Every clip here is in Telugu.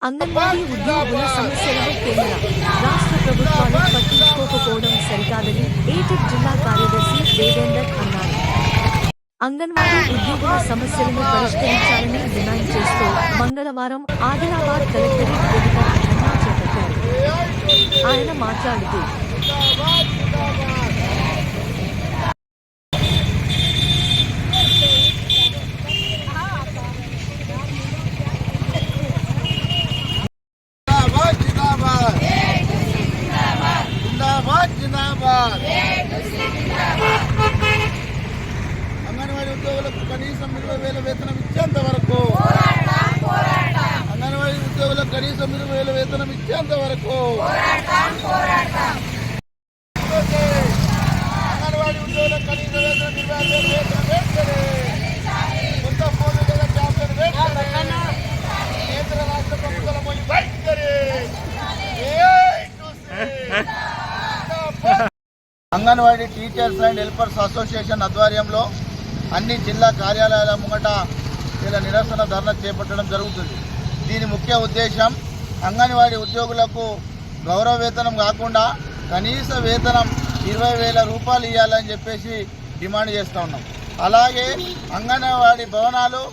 అంగన్వాడీ ఉద్యోగుల సమస్యలను కేంద్ర రాష్ట్ర ప్రభుత్వాలు పట్టించుకోకపోవడం సరికాదని ఏటెక్ జిల్లా కార్యదర్శి దేవేందర్ అన్నారు. అంగన్వాడీ ఉద్యోగుల సమస్యలను పరిష్కరించాలని డిమాండ్ చేస్తూ మంగళవారం ఆదిలాబాద్ కలెక్టరేట్ ఎదుట ధర్నా చేపట్టారు. ఆయన మాట్లాడుతూ అంగన్వాడీ ఉద్యోగులకు కనీసం 20,000 వేతనం ఇచ్చేంత వరకు అంగన్వాడీ ఉద్యోగులకు కనీసం 20,000 వేతనం ఇచ్చేంత వరకు అంగన్వాడీ ఉద్యోగులకు కనీస వేతనం 20,000 వేతనం వేస్తేనే కొత్త ఫోన్లు లేదా క్యాప్షన్ వేస్తేనే కేంద్ర రాష్ట్ర ప్రభుత్వాల పోయి బయటరే. Anganwadi teachers and helpers association ఆధ్వర్యంలో అన్ని జిల్లా కార్యాలయాల ముంగట ఇలా నిరసన ధర్నా చేపట్టడం జరుగుతుంది. దీని ముఖ్య ఉద్దేశం అంగన్వాడీ ఉద్యోగులకు గౌరవ వేతనం కాకుండా కనీస వేతనం 20,000 రూపాయలు ఇవ్వాలని చెప్పేసి డిమాండ్ చేస్తూ ఉన్నాం. అలాగే అంగన్వాడీ భవనాలు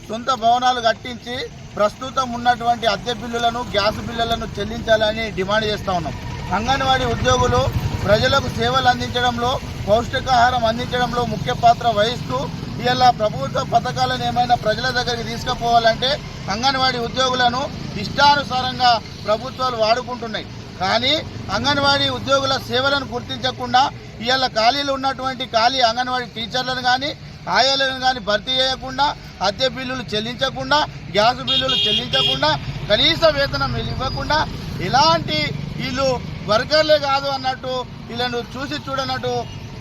సొంత భవనాలు కట్టించి ప్రస్తుతం ఉన్నటువంటి అద్దె బిల్లులను గ్యాస్ బిల్లులను చెల్లించాలని డిమాండ్ చేస్తూ ఉన్నాం. అంగన్వాడీ ఉద్యోగులు ప్రజలకు సేవలు అందించడంలో పౌష్టికాహారం అందించడంలో ముఖ్య పాత్ర వహిస్తూ ఇలా ప్రభుత్వ పథకాలను ఏమైనా ప్రజల దగ్గరికి తీసుకుపోవాలంటే అంగన్వాడీ ఉద్యోగులను ఇష్టానుసారంగా ప్రభుత్వాలు వాడుకుంటున్నాయి. కానీ అంగన్వాడీ ఉద్యోగుల సేవలను గుర్తించకుండా ఇవాళ ఖాళీలు ఉన్నటువంటి ఖాళీ అంగన్వాడీ టీచర్లను కానీ ఆయాలను కానీ భర్తీ చేయకుండా అద్దె బిల్లులు చెల్లించకుండా గ్యాస్ బిల్లులు చెల్లించకుండా కనీస వేతనం ఇవ్వకుండా ఇలాంటి వీళ్ళు వర్కర్లే కాదు అన్నట్టు వీళ్ళను చూసి చూడనట్టు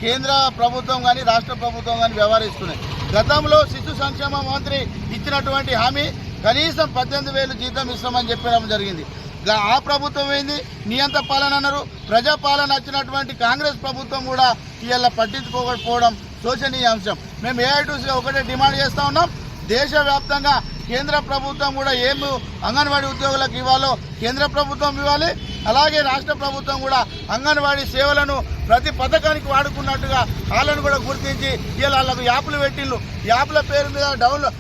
కేంద్ర ప్రభుత్వం కానీ రాష్ట్ర ప్రభుత్వం కానీ వ్యవహరిస్తున్నాయి. గతంలో శిశు సంక్షేమ మంత్రి ఇచ్చినటువంటి హామీ కనీసం 18,000 జీతం ఇస్తామని చెప్పడం జరిగింది. ఆ ప్రభుత్వం ఏంది నియంత పాలన అన్నారు. ప్రజాపాలన వచ్చినటువంటి కాంగ్రెస్ ప్రభుత్వం కూడా ఇవాళ పట్టించుకోకపోవడం శోచనీయ అంశం. మేము ఏఐటీసీగా ఒకటే డిమాండ్ చేస్తూ ఉన్నాం. దేశవ్యాప్తంగా కేంద్ర ప్రభుత్వం కూడా ఏమి అంగన్వాడీ ఉద్యోగులకు ఇవ్వాలో కేంద్ర ప్రభుత్వం ఇవ్వాలి. అలాగే రాష్ట్ర ప్రభుత్వం కూడా అంగన్వాడీ సేవలను ప్రతి పథకానికి వాడుకున్నట్టుగా వాళ్ళను కూడా గుర్తించి ఇలా వాళ్ళకు యాప్లు పెట్టిళ్ళు. యాప్ల పేరు మీద డౌన్లోడ్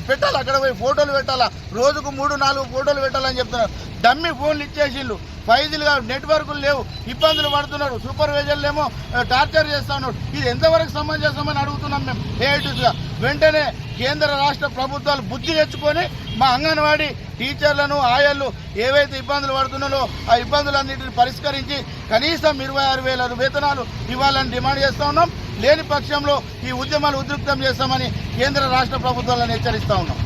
పెట్టాలి, అక్కడ పోయి ఫోటోలు పెట్టాలా, రోజుకు 3-4 ఫోటోలు పెట్టాలని చెప్తున్నారు. డమ్మీ ఫోన్లు ఇచ్చేసిళ్ళు. 5Gలుగా నెట్వర్క్లు లేవు, ఇబ్బందులు పడుతున్నారు. సూపర్వైజర్లు ఏమో టార్చర్ చేస్తూ ఉన్నారు. ఇది ఎంతవరకు సమంజసమని అడుగుతున్నాం మేము ఏఐటీసీగా. వెంటనే కేంద్ర రాష్ట్ర ప్రభుత్వాలు బుద్ధి తెచ్చుకొని మా అంగన్వాడీ టీచర్లను ఆయాళ్ళు ఏవైతే ఇబ్బందులు పడుతున్నారో ఆ ఇబ్బందులన్నింటిని పరిష్కరించి కనీసం 26,000 వేతనాలు ఇవ్వాలని డిమాండ్ చేస్తూ ఉన్నాం. లేని పక్షంలో ఈ ఉద్యమాలు ఉధృతం చేస్తామని కేంద్ర రాష్ట్ర ప్రభుత్వాలను హెచ్చరిస్తూ ఉన్నాం.